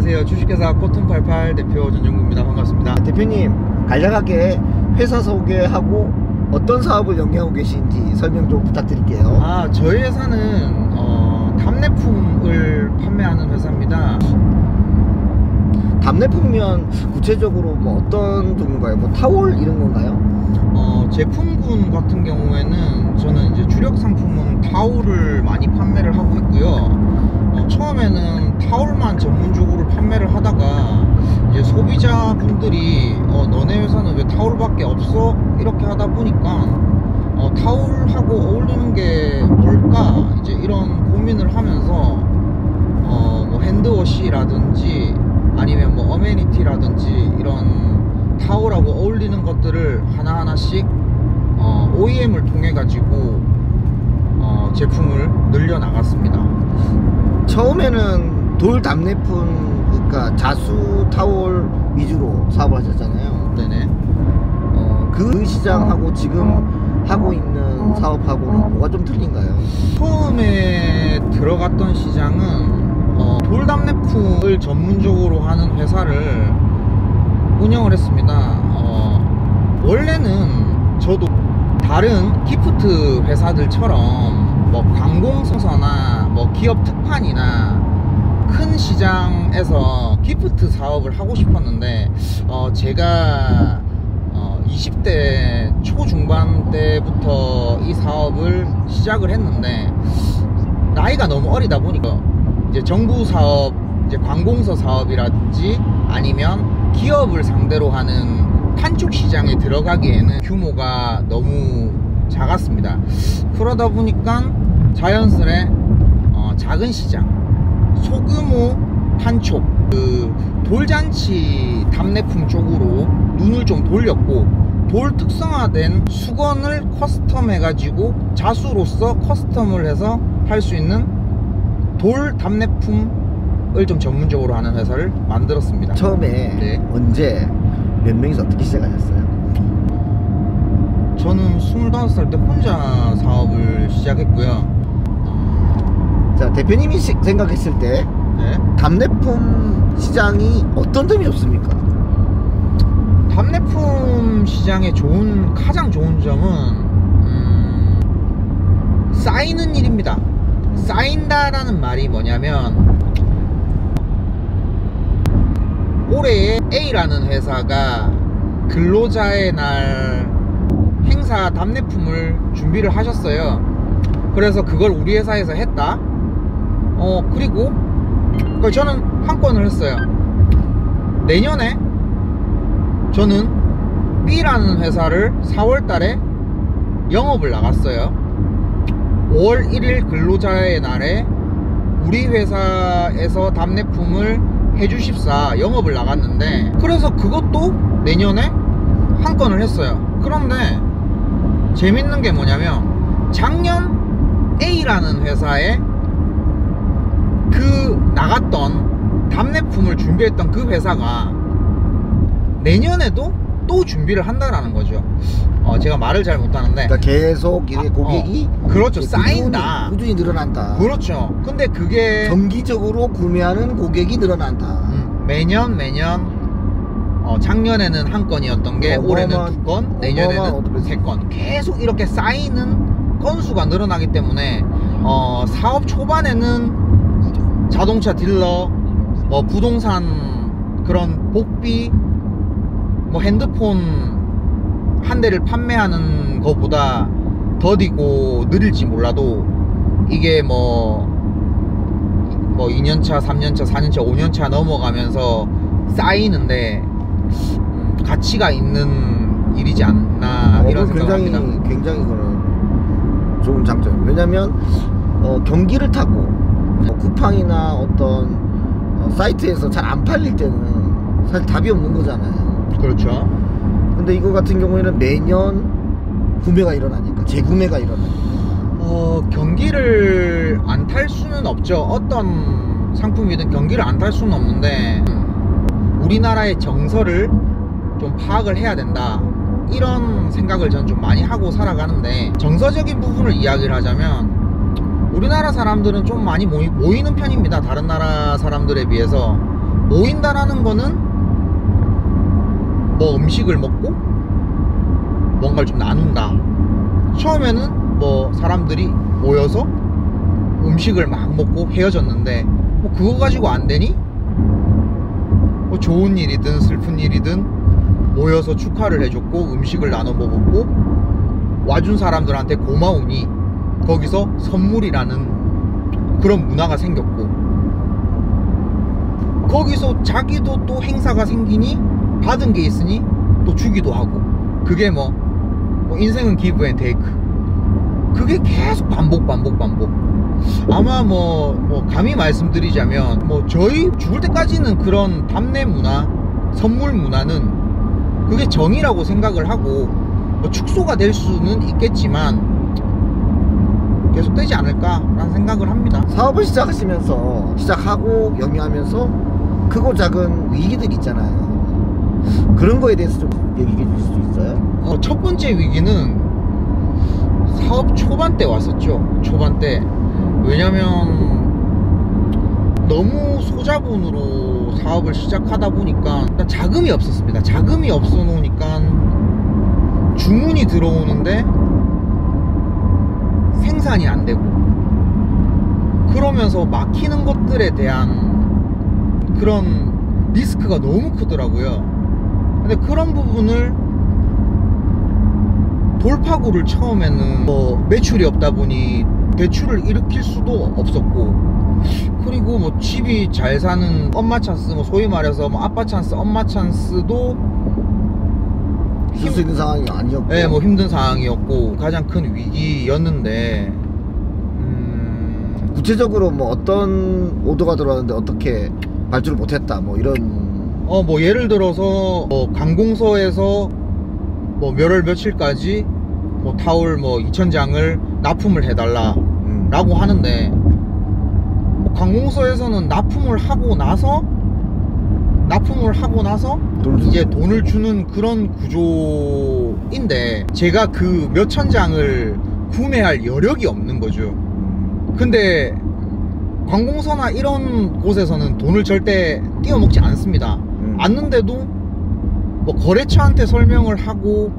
안녕하세요. 주식회사 코튼88 대표 전정구입니다. 반갑습니다. 대표님, 간략하게 회사 소개하고 어떤 사업을 영위하고 계신지 설명 좀 부탁드릴게요. 저희 회사는 답례품을 판매하는 회사입니다. 답례품이면 구체적으로 뭐 어떤 종류인가요? 뭐 타월 이런 건가요? 제품군 같은 경우에는 저는 이제 주력 상품은 타올을 많이 판매를 하고 있고요. 처음에는 타올만 전문적으로 판매를 하다가 이제 소비자분들이 너네 회사는 왜 타올밖에 없어? 이렇게 하다 보니까 타올하고 어울리는 게 뭘까? 이제 이런 고민을 하면서 뭐 핸드워시라든지 아니면 뭐 어메니티라든지 이런 타올하고 어울리는 것들을 하나하나씩 OEM을 통해 가지고 제품을 늘려 나갔습니다. 처음에는 돌 답례품, 그러니까 자수 타월 위주로 사업을 하셨잖아요. 네네. 그 시장하고 지금 하고 있는 사업하고는 뭐가 좀 틀린가요? 처음에 들어갔던 시장은 돌 답례품을 전문적으로 하는 회사를 운영을 했습니다. 원래는 저도 다른 기프트 회사들처럼 뭐 관공서나 뭐 기업 특판이나 큰 시장에서 기프트 사업을 하고 싶었는데 제가 20대 초중반 때부터 이 사업을 시작을 했는데 나이가 너무 어리다 보니까 이제 정부 사업, 이제 관공서 사업이라든지 아니면 기업을 상대로 하는 탄축 시장에 들어가기에는 규모가 너무 작았습니다. 그러다 보니까 자연스레 작은 시장, 소규모 탄촉, 돌잔치 답례품 쪽으로 눈을 좀 돌렸고, 돌 특성화된 수건을 커스텀 해가지고 자수로서 커스텀을 해서 할 수 있는 돌 답례품을 좀 전문적으로 하는 회사를 만들었습니다. 처음에 네. 언제 몇 명이서 어떻게 시작하셨어요? 저는 25살 때 혼자 사업을 시작했고요. 자, 대표님이 생각했을 때 네. 답례품 시장이 어떤 점이 좋습니까? 답례품 시장의 가장 좋은 점은 쌓이는 일입니다. 쌓인다라는 말이 뭐냐면, 올해에 A라는 회사가 근로자의 날 행사 답례품을 준비를 하셨어요. 그래서 그걸 우리 회사에서 했다. 그리고 저는 한 건을 했어요. 내년에 저는 B라는 회사를 4월 달에 영업을 나갔어요. 5월 1일 근로자의 날에 우리 회사에서 답례품을 해주십사 영업을 나갔는데, 그래서 그것도 내년에 한 건을 했어요. 그런데 재밌는 게 뭐냐면, 작년 A라는 회사에 그 나갔던 답례품을 준비했던 그 회사가 내년에도 또 준비를 한다라는 거죠. 제가 말을 잘 못하는데, 그러니까 계속 이게 고객이 그렇죠. 쌓인다. 꾸준히 늘어난다. 그렇죠. 근데 그게 정기적으로 구매하는 고객이 늘어난다. 매년 작년에는 한 건이었던 게 올해는 2건, 내년에는 3건, 계속 이렇게 쌓이는 건수가 늘어나기 때문에 사업 초반에는 자동차 딜러, 뭐 부동산 그런 복비, 뭐 핸드폰 한 대를 판매하는 것보다 더디고 느릴지 몰라도, 이게 뭐 2년차, 3년차, 4년차, 5년차 넘어가면서 쌓이는데 가치가 있는 일이지 않나, 이런 생각합니다. 굉장히 그런 좋은 장점. 왜냐면 경기를 타고 쿠팡이나 어떤 사이트에서 잘 안 팔릴 때는 사실 답이 없는 거잖아요. 그렇죠. 근데 이거 같은 경우에는 매년 구매가 일어나니까, 재구매가 일어나니까. 경기를 안 탈 수는 없죠. 어떤 상품이든 경기를 안 탈 수는 없는데, 우리나라의 정서를 좀 파악을 해야 된다, 이런 생각을 전 좀 많이 하고 살아가는데, 정서적인 부분을 이야기를 하자면 우리나라 사람들은 좀 많이 모이는 편입니다. 다른 나라 사람들에 비해서 모인다라는 거는 뭐 음식을 먹고 뭔가를 좀 나눈다. 처음에는 뭐 사람들이 모여서 음식을 막 먹고 헤어졌는데 뭐 그거 가지고 안 되니? 뭐 좋은 일이든 슬픈 일이든 모여서 축하를 해줬고 음식을 나눠 먹었고 와준 사람들한테 고마우니 거기서 선물이라는 그런 문화가 생겼고, 거기서 자기도 또 행사가 생기니 받은 게 있으니 또 주기도 하고, 그게 뭐 인생은 기브 앤 테이크, 그게 계속 반복. 아마 뭐 감히 말씀드리자면 뭐 저희 죽을 때까지는 그런 답례 문화, 선물 문화는 그게 정이라고 생각을 하고, 뭐 축소가 될 수는 있겠지만 계속되지 않을까라는 생각을 합니다. 사업을 시작하고 영위하면서 크고 작은 위기들 있잖아요. 그런 거에 대해서 좀 얘기해 줄 수 있어요? 첫 번째 위기는 사업 초반 때 왔었죠. 초반 때. 왜냐면 너무 소자본으로 사업을 시작하다 보니까 일단 자금이 없었습니다. 자금이 없어 놓으니까 주문이 들어오는데 생산이 안 되고, 그러면서 막히는 것들에 대한 그런 리스크가 너무 크더라고요. 근데 그런 부분을 돌파구를 처음에는 뭐 매출이 없다 보니 대출을 일으킬 수도 없었고, 그리고 뭐 집이 잘 사는 엄마 찬스, 뭐 소위 말해서 뭐 아빠 찬스, 엄마 찬스도 쓸 수 있는 상황이 아니었고, 네, 뭐 힘든 상황이었고 가장 큰 위기였는데, 구체적으로 뭐 어떤 오더가 들어왔는데 어떻게 발주를 못했다, 뭐 이런. 뭐 예를 들어서 뭐 관공서에서 뭐 몇월 며칠까지 뭐 타올 뭐 2,000장을 납품을 해달라 라고 하는데, 뭐 관공서에서는 납품을 하고 나서 이제 돈을 주는 그런 구조인데, 제가 그 몇천 장을 구매할 여력이 없는 거죠. 근데 관공서나 이런 곳에서는 돈을 절대 띄워먹지 않습니다. 않는데도 뭐 거래처한테 설명을 하고,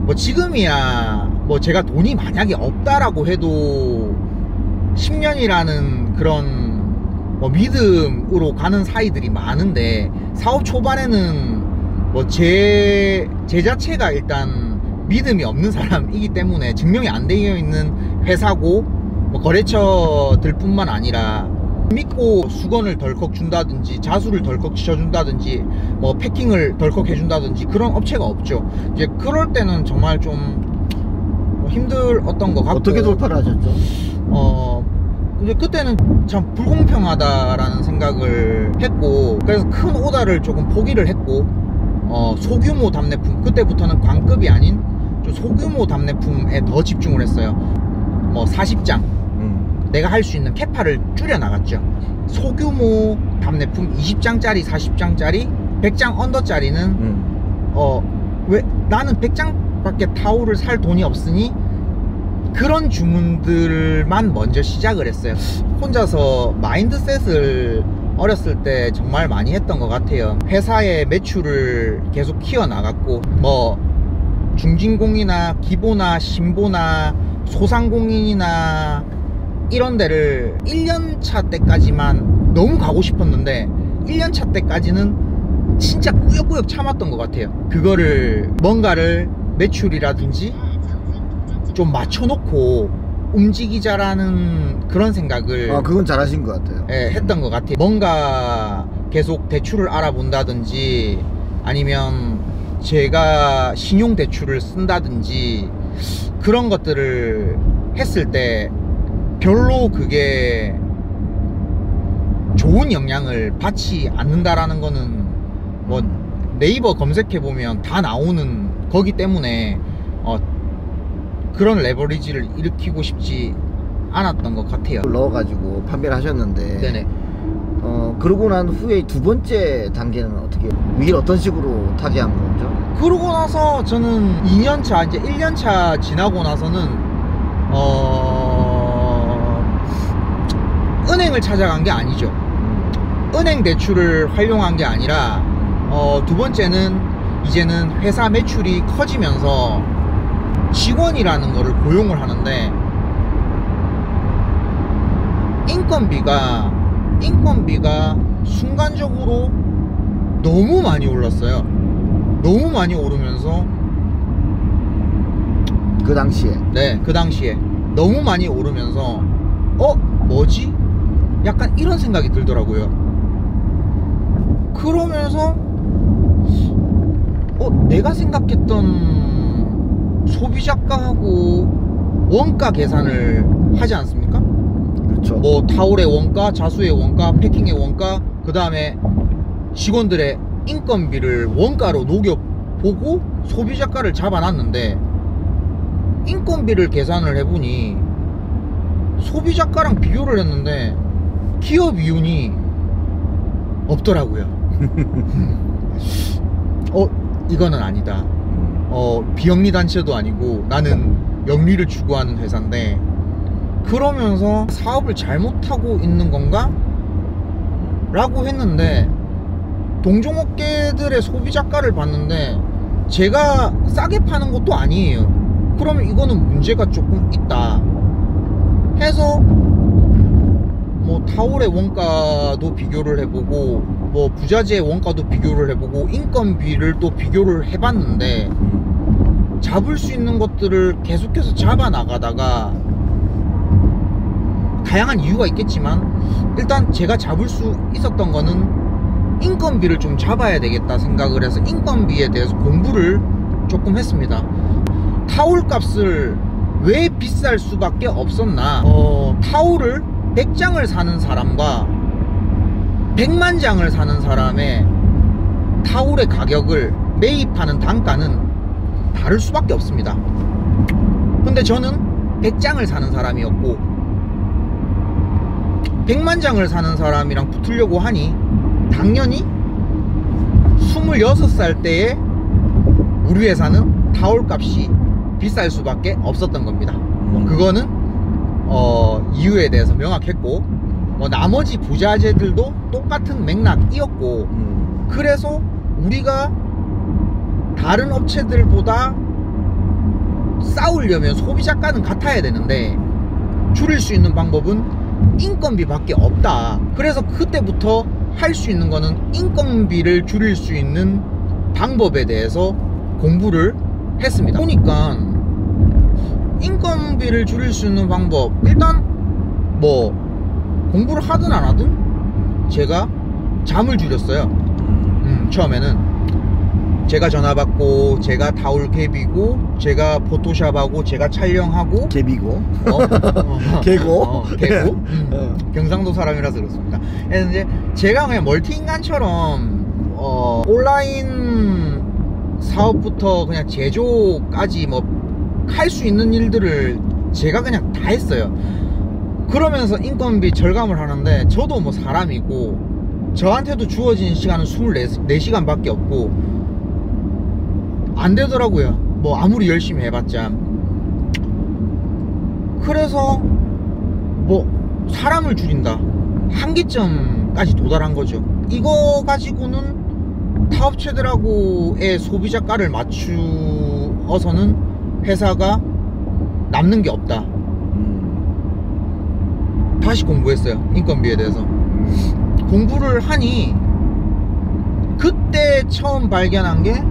뭐 지금이야 뭐 제가 돈이 만약에 없다라고 해도 10년이라는 그런 뭐 믿음으로 가는 사이들이 많은데, 사업 초반에는 뭐 제 자체가 일단 믿음이 없는 사람이기 때문에, 증명이 안 되어 있는 회사고 뭐 거래처들 뿐만 아니라 믿고 수건을 덜컥 준다든지 자수를 덜컥 지쳐준다든지 뭐 패킹을 덜컥 해준다든지 그런 업체가 없죠. 이제 그럴 때는 정말 좀 힘들었던 것 같고. 어떻게 돌파를 하셨죠? 근데 그때는 참 불공평하다라는 생각을 했고, 그래서 큰 오다를 조금 포기를 했고, 소규모 답례품, 그때부터는 광급이 아닌 좀 소규모 답례품에 더 집중을 했어요. 뭐 40장 내가 할 수 있는 캐파를 줄여 나갔죠. 소규모 답례품 20장짜리 40장짜리 100장 언더짜리는 왜 나는 100장밖에 타올을 살 돈이 없으니 그런 주문들만 먼저 시작을 했어요. 혼자서 마인드셋을 어렸을 때 정말 많이 했던 것 같아요. 회사의 매출을 계속 키워나갔고, 뭐 중진공이나 기보나 신보나 소상공인이나 이런 데를 1년차 때까지만 너무 가고 싶었는데 1년차 때까지는 진짜 꾸역꾸역 참았던 것 같아요. 그거를 뭔가를 매출이라든지 좀 맞춰놓고 움직이자라는 그런 생각을 그건 잘하신 것 같아요. 했던 것 같아요. 뭔가 계속 대출을 알아본다든지 아니면 제가 신용대출을 쓴다든지 그런 것들을 했을 때 별로 그게 좋은 영향을 받지 않는다라는 거는 뭐 네이버 검색해보면 다 나오는 거기 때문에 그런 레버리지를 일으키고 싶지 않았던 것 같아요. 넣어가지고 판매를 하셨는데, 네네. 그러고 난 후에 두 번째 단계는 어떻게, 위기를 어떤 식으로 타개한 거죠? 그러고 나서 저는 2년차 이제 1년차 지나고 나서는 은행을 찾아간 게 아니죠. 은행 대출을 활용한 게 아니라 두 번째는 이제는 회사 매출이 커지면서 직원이라는 거를 고용을 하는데 인건비가 순간적으로 너무 많이 올랐어요. 너무 많이 오르면서 그 당시에. 네, 그 당시에 너무 많이 오르면서 뭐지? 약간 이런 생각이 들더라고요. 그러면서 내가 생각했던 소비자가하고 원가 계산을 하지 않습니까? 그렇죠. 뭐 타올의 원가, 자수의 원가, 패킹의 원가, 그 다음에 직원들의 인건비를 원가로 녹여보고 소비자가를 잡아놨는데 인건비를 계산을 해보니 소비자가랑 비교를 했는데 기업 이윤이 없더라고요. 이거는 아니다. 비영리 단체도 아니고 나는 영리를 추구하는 회사인데 그러면서 사업을 잘못하고 있는 건가? 라고 했는데 동종업계들의 소비자가를 봤는데 제가 싸게 파는 것도 아니에요. 그러면 이거는 문제가 조금 있다 해서 뭐 타올의 원가도 비교를 해보고 뭐 부자재의 원가도 비교를 해보고 인건비를 또 비교를 해봤는데 잡을 수 있는 것들을 계속해서 잡아 나가다가 다양한 이유가 있겠지만 일단 제가 잡을 수 있었던 거는 인건비를 좀 잡아야 되겠다 생각을 해서 인건비에 대해서 공부를 조금 했습니다. 타올 값을 왜 비쌀 수밖에 없었나. 타올을 100장을 사는 사람과 100만 장을 사는 사람의 타올의 가격을 매입하는 단가는 다를 수밖에 없습니다. 근데 저는 100장을 사는 사람이었고 100만 장을 사는 사람이랑 붙으려고 하니 당연히 26살 때에 우리 회사는 타올 값이 비쌀 수밖에 없었던 겁니다. 그거는 이유에 대해서 명확했고 뭐 나머지 부자재들도 똑같은 맥락이었고 그래서 우리가 다른 업체들보다 싸우려면 소비자가는 같아야 되는데 줄일 수 있는 방법은 인건비밖에 없다. 그래서 그때부터 할 수 있는 거는 인건비를 줄일 수 있는 방법에 대해서 공부를 했습니다. 보니까 인건비를 줄일 수 있는 방법, 일단 뭐 공부를 하든 안 하든 제가 잠을 줄였어요. 처음에는 제가 전화받고 제가 타올 갭이고 제가 포토샵하고 제가 촬영하고 개비고 개고 개고 경상도 사람이라서 그렇습니다. 그래서 이제 제가 그냥 멀티인간처럼 온라인 사업부터 그냥 제조까지 뭐 할 수 있는 일들을 제가 그냥 다 했어요. 그러면서 인건비 절감을 하는데 저도 뭐 사람이고 저한테도 주어진 시간은 24시간 밖에 없고 안 되더라고요. 뭐 아무리 열심히 해봤자. 그래서 뭐 사람을 줄인다, 한계점까지 도달한 거죠. 이거 가지고는 타업체들하고의 소비자가를 맞추어서는 회사가 남는 게 없다. 다시 공부했어요. 인건비에 대해서 공부를 하니 그때 처음 발견한 게